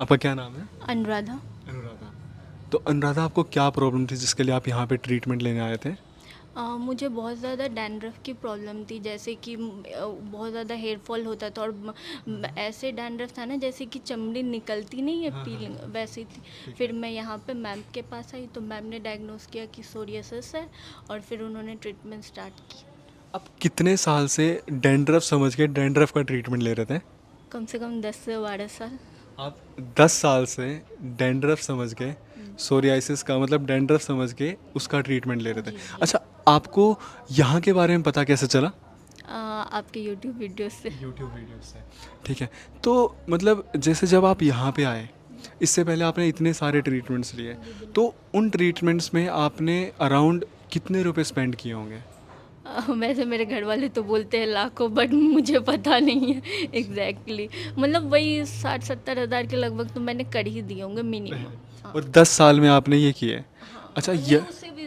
आपका क्या नाम है? अनुराधा। अनुराधा। तो अनुराधा, आपको क्या प्रॉब्लम थी जिसके लिए आप यहाँ पे ट्रीटमेंट लेने आए थे? मुझे बहुत ज़्यादा डैंड्रफ की प्रॉब्लम थी, जैसे कि बहुत ज़्यादा हेयर फॉल होता था और ऐसे डैंड्रफ था ना, जैसे कि चमड़ी निकलती नहीं है, हाँ, हाँ, पीलिंग हाँ। वैसी थी। ठीक फिर है। मैं यहाँ पे मैम के पास आई तो मैम ने डायग्नोस किया कि सोरियासिस है, और फिर उन्होंने ट्रीटमेंट स्टार्ट की। आप कितने साल से डैंड्रफ समझ के डैंड्रफ का ट्रीटमेंट ले रहे थे? कम से कम 10 से 12 साल। आप 10 साल से डैंड्रफ समझ के, सोरियासिस का मतलब डैंड्रफ समझ के उसका ट्रीटमेंट ले रहे थे। जी जी। अच्छा, आपको यहाँ के बारे में पता कैसे चला? आपके यूट्यूब वीडियो से। यूट्यूब वीडियो से। ठीक है। तो मतलब जैसे जब आप यहाँ पे आए, इससे पहले आपने इतने सारे ट्रीटमेंट्स लिए, जी तो उन ट्रीटमेंट्स में आपने अराउंड कितने रुपए स्पेंड किए होंगे? वैसे मेरे घर वाले तो बोलते हैं लाखों, बट मुझे पता नहीं है एग्जैक्टली मतलब वही 60-70 हज़ार के लगभग तो मैंने कर ही दिए होंगे मिनिमम। पहले हाँ। और 10 साल में आपने ये किए? अच्छा, हाँ, नहीं ये उससे भी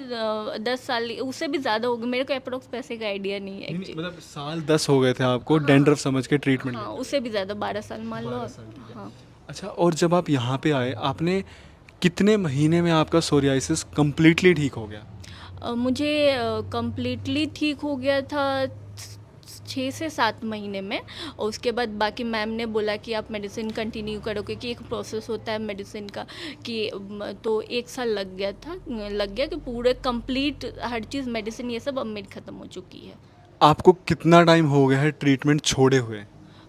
10 साल, उससे भी ज़्यादा हो गए, मेरे को अप्रोक्स पैसे का आइडिया नहीं है नहीं नहीं, एक्चुअली। मतलब साल 10 हो गए थे आपको हाँ डैंड्रफ समझ के ट्रीटमेंट हाँ, लेते उससे भी ज़्यादा 12 साल मान हुए। लो 12 आप। साल, ठीक है। हाँ। अच्छा, और जब आप यहाँ पे आए, आपने कितने महीने में आपका सोरियासिस कंप्लीटली ठीक हो गया? मुझे कम्प्लीटली ठीक हो गया था 6 से 7 महीने में, और उसके बाद बाकी मैम ने बोला कि आप मेडिसिन कंटिन्यू करो, क्योंकि एक प्रोसेस होता है मेडिसिन का कि तो 1 साल लग गया कि पूरे कंप्लीट हर चीज़ मेडिसिन ये सब अब मेरी ख़त्म हो चुकी है। आपको कितना टाइम हो गया है ट्रीटमेंट छोड़े हुए?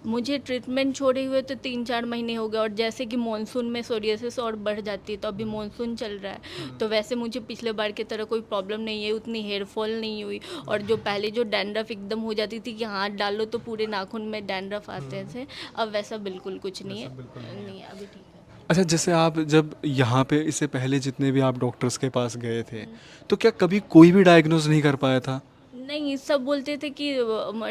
मुझे ट्रीटमेंट छोड़े हुए तो 3-4 महीने हो गए, और जैसे कि मानसून में सोरियासिस और बढ़ जाती है, तो अभी मानसून चल रहा है तो वैसे मुझे पिछले बार की तरह कोई प्रॉब्लम नहीं है, उतनी हेयर फॉल नहीं हुई। और जो पहले जो डैंड्रफ एकदम हो जाती थी कि हाथ डालो तो पूरे नाखून में डैंड्रफ आते थे, अब वैसा बिल्कुल कुछ नहीं वैसा है। बिल्कुल नहीं है। नहीं है, अभी ठीक है। अच्छा, जैसे आप जब यहाँ पे इससे पहले जितने भी आप डॉक्टर्स के पास गए थे, तो क्या कभी कोई भी डायग्नोज नहीं कर पाया था? नहीं, सब बोलते थे कि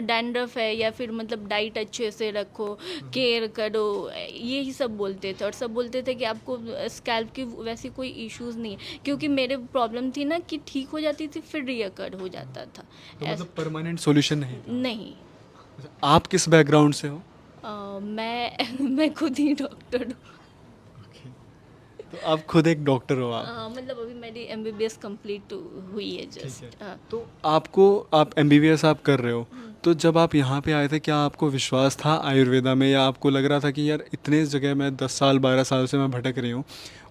डैंड्रफ है, या फिर मतलब डाइट अच्छे से रखो, केयर करो, यही सब बोलते थे। और सब बोलते थे कि आपको स्कैल्प की वैसी कोई इश्यूज नहीं है, क्योंकि मेरे प्रॉब्लम थी ना कि ठीक हो जाती थी फिर रीअकर हो जाता था। तो ऐस मतलब परमानेंट सॉल्यूशन नहीं था? नहीं। अच्छा, आप किस बैकग्राउंड से हो? मैं मैं खुद ही डॉक्टर हूँ। ओके। तो आप खुद एक डॉक्टर हो आप? मतलब अभी मेरी एमबीबीएस कंप्लीट हुई है ठीक है। जस्ट। हाँ। तो आपको, आप एमबीबीएस आप कर रहे हो, तो जब आप यहाँ पे आए थे, क्या आपको विश्वास था आयुर्वेदा में, या आपको लग रहा था कि यार इतने जगह मैं 10 साल 12 साल से मैं भटक रही हूँ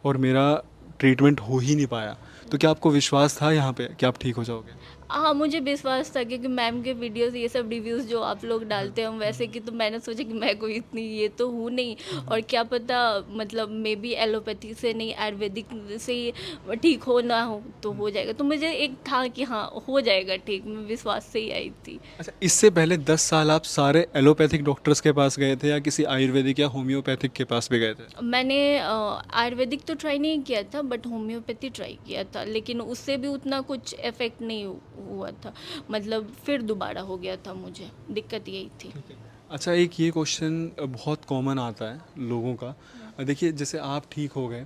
और मेरा ट्रीटमेंट हो ही नहीं पाया, तो क्या आपको विश्वास था यहाँ पे कि आप ठीक हो जाओगे? हाँ, मुझे विश्वास था, क्योंकि मैम के वीडियोस ये सब रिव्यूज़ जो आप लोग डालते हो वैसे कि, तो मैंने सोचा कि मैं कोई इतनी ये तो हूँ नहीं, और क्या पता मतलब मे बी एलोपैथी से नहीं आयुर्वेदिक से ही ठीक हो ना हो तो हो जाएगा, तो मुझे एक था कि हाँ हो जाएगा ठीक, मैं विश्वास से ही आई थी। अच्छा, इससे पहले 10 साल आप सारे एलोपैथिक डॉक्टर्स के पास गए थे, या किसी आयुर्वेदिक या होम्योपैथिक के पास भी गए थे? मैंने आयुर्वेदिक तो ट्राई नहीं किया था, बट होम्योपैथी ट्राई किया था, लेकिन उससे भी उतना कुछ इफ़ेक्ट नहीं हुआ था, मतलब फिर दोबारा हो गया था, मुझे दिक्कत यही थी। ठीक है। अच्छा, एक ये क्वेश्चन बहुत कॉमन आता है लोगों का। देखिए, जैसे आप ठीक हो गए,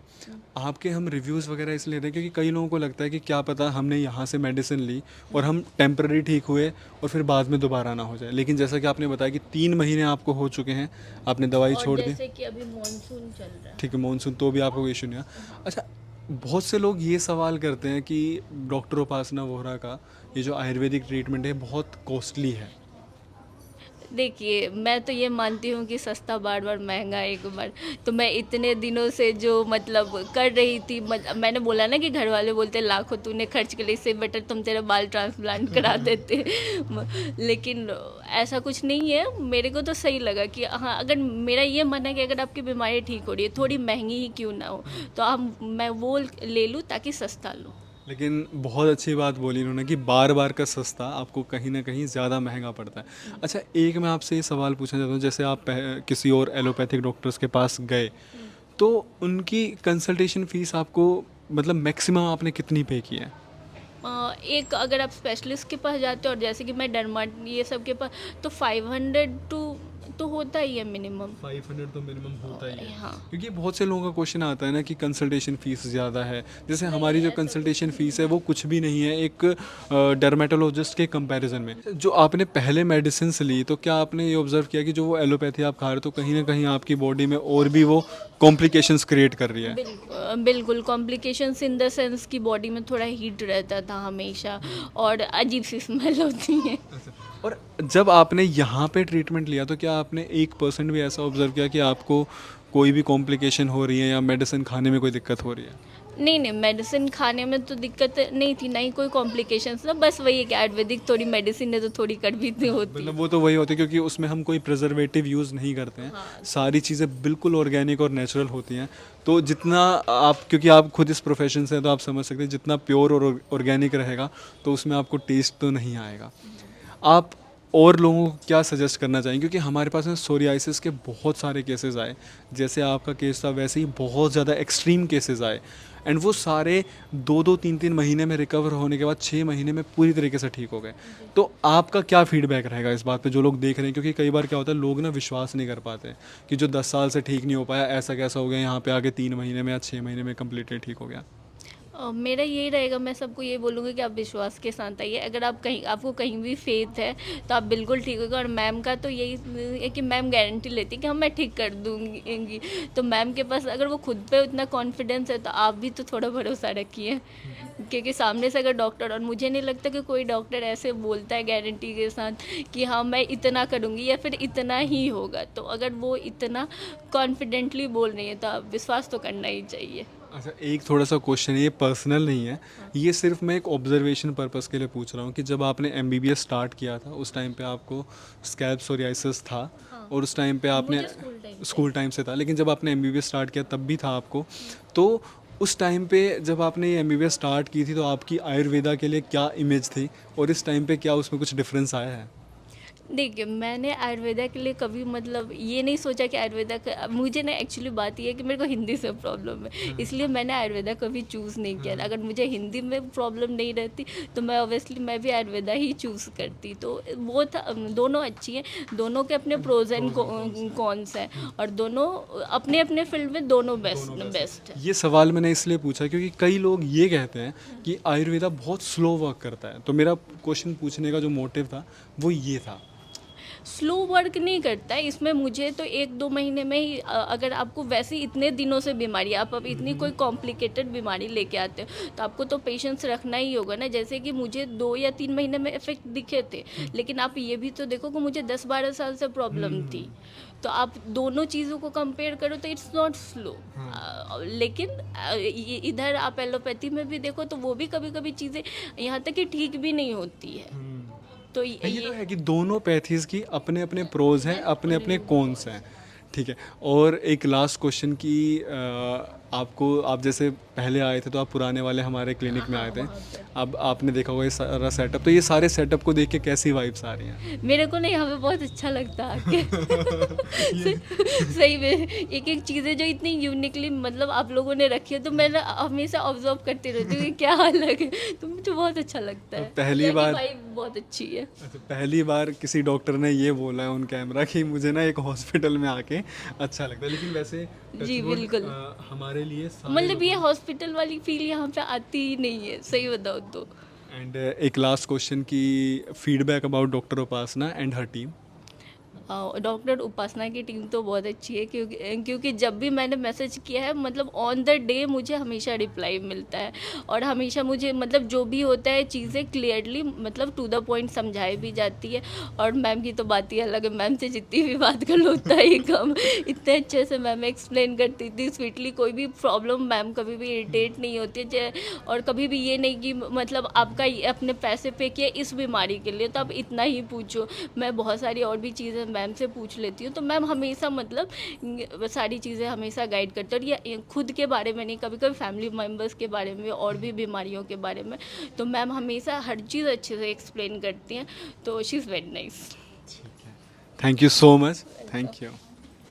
आपके हम रिव्यूज़ वगैरह इसलिए दें क्योंकि कई लोगों को लगता है कि क्या पता हमने यहाँ से मेडिसिन ली और हम टेम्पररी ठीक हुए और फिर बाद में दोबारा ना हो जाए, लेकिन जैसा कि आपने बताया कि 3 महीने आपको हो चुके हैं, आपने दवाई और छोड़ दी। जैसे कि अभी मॉनसून चल रहा है। ठीक है, मानसून तो भी आपको कोई इशू नहीं है। हाँ। अच्छा, बहुत से लोग ये सवाल करते हैं कि डॉक्टर उपासना वोहरा का ये जो आयुर्वेदिक ट्रीटमेंट है बहुत कॉस्टली है। देखिए, मैं तो ये मानती हूँ कि सस्ता बार बार महंगा एक बार। तो मैं इतने दिनों से जो मतलब कर रही थी, मैंने बोला ना कि घर वाले बोलते लाखों तूने खर्च कर लिए, इससे बेटर तुम तेरा बाल ट्रांसप्लांट करा देते। लेकिन ऐसा कुछ नहीं है, मेरे को तो सही लगा कि हाँ, अगर मेरा ये मन है कि अगर आपकी बीमारी ठीक हो रही है, थोड़ी महंगी ही क्यों ना हो, तो आप मैं वो ले लूँ ताकि सस्ता लूँ। लेकिन बहुत अच्छी बात बोली इन्होंने कि बार बार का सस्ता आपको कहीं ना कहीं ज़्यादा महंगा पड़ता है। अच्छा, एक मैं आपसे ये सवाल पूछना चाहता हूँ, जैसे आप किसी और एलोपैथिक डॉक्टर्स के पास गए, तो उनकी कंसल्टेशन फ़ीस आपको मतलब मैक्सिमम आपने कितनी पे की है? एक अगर आप स्पेशलिस्ट के पास जाते हो, और जैसे कि मैं डर्मा ये सब के पास, तो 500 to तो होता ही है मिनिमम। 500 तो मिनिमम होता ही है। हाँ। क्योंकि बहुत से लोगों का क्वेश्चन आता है ना कि कंसल्टेशन फ़ीस ज़्यादा है। जैसे हमारी जो कंसल्टेशन फ़ीस है वो कुछ भी नहीं है एक डर्मेटोलॉजिस्ट के कंपैरिजन में। जो आपने पहले मेडिसिन्स ली तो क्या आपने ये ऑब्ज़र्व किया कि जो वो एलोपैथी आप खा रहे हो तो कहीं ना कहीं आपकी बॉडी में और भी वो कॉम्प्लिकेशंस क्रिएट कर रही है? बिल्कुल कॉम्प्लिकेशंस इन द सेंस कि बॉडी में थोड़ा हीट रहता था हमेशा और अजीब सी स्मेल होती है। अच्छा। और जब आपने यहाँ पे ट्रीटमेंट लिया तो क्या आपने 1% भी ऐसा ऑब्जर्व किया कि आपको कोई भी कॉम्प्लिकेशन हो रही है या मेडिसिन खाने में कोई दिक्कत हो रही है? नहीं नहीं, मेडिसिन खाने में तो दिक्कत नहीं थी, ना ही कोई कॉम्प्लिकेशंस था, बस वही है कि आयुर्वेदिक थोड़ी मेडिसिन है तो थोड़ी कड़वी सी होती है। मतलब वो तो वही होती है क्योंकि उसमें हम कोई प्रिजर्वेटिव यूज़ नहीं करते हैं। सारी चीज़ें बिल्कुल ऑर्गेनिक और नेचुरल होती हैं। तो जितना आप, क्योंकि आप खुद इस प्रोफेशन से हैं तो आप समझ सकते हैं जितना प्योर और ऑर्गेनिक रहेगा तो उसमें आपको टेस्ट तो नहीं आएगा। आप और लोगों को क्या सजेस्ट करना चाहेंगे? क्योंकि हमारे पास में सोरियासिस के बहुत सारे केसेस आए, जैसे आपका केस था वैसे ही बहुत ज़्यादा एक्सट्रीम केसेस आए एंड वो सारे 2-2 3-3 महीने में रिकवर होने के बाद 6 महीने में पूरी तरीके से ठीक हो गए। तो आपका क्या फीडबैक रहेगा इस बात पे जो लोग देख रहे हैं? क्योंकि कई बार क्या होता है लोग ना विश्वास नहीं कर पाते कि जो 10 साल से ठीक नहीं हो पाया ऐसा कैसा हो गया, यहाँ पे आके 3 महीने में या 6 महीने में कम्प्लीटली ठीक हो गया। मेरा यही रहेगा, मैं सबको ये बोलूँगी कि आप विश्वास के साथ आइए। अगर आप कहीं, आपको कहीं भी फेथ है तो आप बिल्कुल ठीक होगा। और मैम का तो यही है कि मैम गारंटी लेती है कि हाँ मैं ठीक कर दूँगी। तो मैम के पास अगर वो खुद पे उतना कॉन्फिडेंस है तो आप भी तो थोड़ा भरोसा रखिए, क्योंकि सामने से अगर डॉक्टर, और मुझे नहीं लगता कि कोई डॉक्टर ऐसे बोलता है गारंटी के साथ कि हाँ मैं इतना करूँगी या फिर इतना ही होगा। तो अगर वो इतना कॉन्फिडेंटली बोल रही है तो आप विश्वास तो करना ही चाहिए। अच्छा, एक थोड़ा सा क्वेश्चन है, ये पर्सनल नहीं है, ये सिर्फ मैं एक ऑब्जर्वेशन पर्पस के लिए पूछ रहा हूँ कि जब आपने एमबीबीएस स्टार्ट किया था उस टाइम पे आपको स्कैल्प सोरियासिस था और उस टाइम पे आपने स्कूल टाइम से था, लेकिन जब आपने एमबीबीएस स्टार्ट किया तब भी था आपको। तो उस टाइम पे जब आपने ये एमबीबीएस स्टार्ट की थी तो आपकी आयुर्वेदा के लिए क्या इमेज थी और इस टाइम पे क्या उसमें कुछ डिफरेंस आया है? देखिए, मैंने आयुर्वेदा के लिए कभी मतलब ये नहीं सोचा कि आयुर्वेदा का, मुझे ना एक्चुअली बात ये है कि मेरे को हिंदी से प्रॉब्लम है, इसलिए मैंने आयुर्वेदा कभी चूज़ नहीं किया। अगर मुझे हिंदी में प्रॉब्लम नहीं रहती तो मैं ऑब्वियसली मैं भी आयुर्वेदा ही चूज़ करती। तो वो था, दोनों अच्छी हैं, दोनों के अपने प्रोज एंड कॉन्स हैं और दोनों अपने अपने फील्ड में दोनों बेस्ट है। ये सवाल मैंने इसलिए पूछा क्योंकि कई लोग ये कहते हैं कि आयुर्वेदा बहुत स्लो वर्क करता है, तो मेरा क्वेश्चन पूछने का जो मोटिव था वो ये था। स्लो वर्क नहीं करता है इसमें। मुझे तो 1-2 महीने में ही अगर आपको वैसे ही इतने दिनों से बीमारी, आप अब इतनी कोई कॉम्प्लिकेटेड बीमारी लेके आते हो तो आपको तो पेशेंस रखना ही होगा ना। जैसे कि मुझे 2 या 3 महीने में इफेक्ट दिखे थे, लेकिन आप ये भी तो देखो कि मुझे 10-12 साल से प्रॉब्लम थी। तो आप दोनों चीज़ों को कंपेयर करो तो इट्स नॉट स्लो। लेकिन इधर आप एलोपैथी में भी देखो तो वो भी कभी कभी चीज़ें यहाँ तक कि ठीक भी नहीं होती है। तो ये तो है कि दोनों पैथीज की अपने अपने प्रोज हैं, अपने अपने कॉन्स हैं। ठीक है। और एक लास्ट क्वेश्चन की आपको, आप जैसे पहले आए थे तो आप पुराने वाले हमारे क्लिनिक में आए थे, अब आपने देखा होगा ये सारा सेटअप, तो ये सारे सेटअप को देख के कैसी वाइब्स आ रही हैं? मेरे को ना यहाँ पे बहुत अच्छा लगता है आके। सही में एक एक चीज़ें जो इतनी यूनिकली मतलब आप लोगों ने रखी है तो मैं ना हमेशा ऑब्जर्व करती रहती हूँ कि क्या अलग है, तो मुझे बहुत अच्छा लगता है। पहली बार वाइब बहुत अच्छी है। अच्छा, पहली बार किसी डॉक्टर ने ये बोला है ऑन कैमरा कि मुझे ना एक हॉस्पिटल में आके अच्छा लगता है, लेकिन वैसे जी बिल्कुल, हमारे लिए मतलब ये हॉस्पिटल वाली फील यहाँ पे आती ही नहीं है, सही बताओ तो। एंड एक लास्ट क्वेश्चन की feedback about doctor Upasana and her team. Doctor Upasana की टीम तो बहुत अच्छी है, क्योंकि जब भी मैंने मैसेज किया है मतलब ऑन द डे मुझे हमेशा रिप्लाई मिलता है और हमेशा मुझे मतलब जो भी होता है चीज़ें क्लियरली मतलब टू द पॉइंट समझाई भी जाती है। और मैम की तो बात ही अलग है, मैम से जितनी भी बात कर लो उतना ही कम। इतने अच्छे से मैम एक्सप्लेन करती थी स्वीटली, कोई भी प्रॉब्लम मैम कभी भी इरिटेट नहीं होती है। और कभी भी ये नहीं कि मतलब आपका अपने पैसे पे किया इस बीमारी के लिए तो आप इतना ही पूछो। मैं बहुत सारी और भी चीज़ें मैम से पूछ लेती हूँ, तो मैम हमेशा मतलब सारी चीज़ें हमेशा गाइड करते हैं। और ये खुद के बारे में नहीं, कभी कभी फैमिली मेम्बर्स के बारे में और भी बीमारियों के बारे में, तो मैम हमेशा हर चीज़ अच्छे से एक्सप्लेन करती हैं। तो she is very nice. Thank you so much, thank you.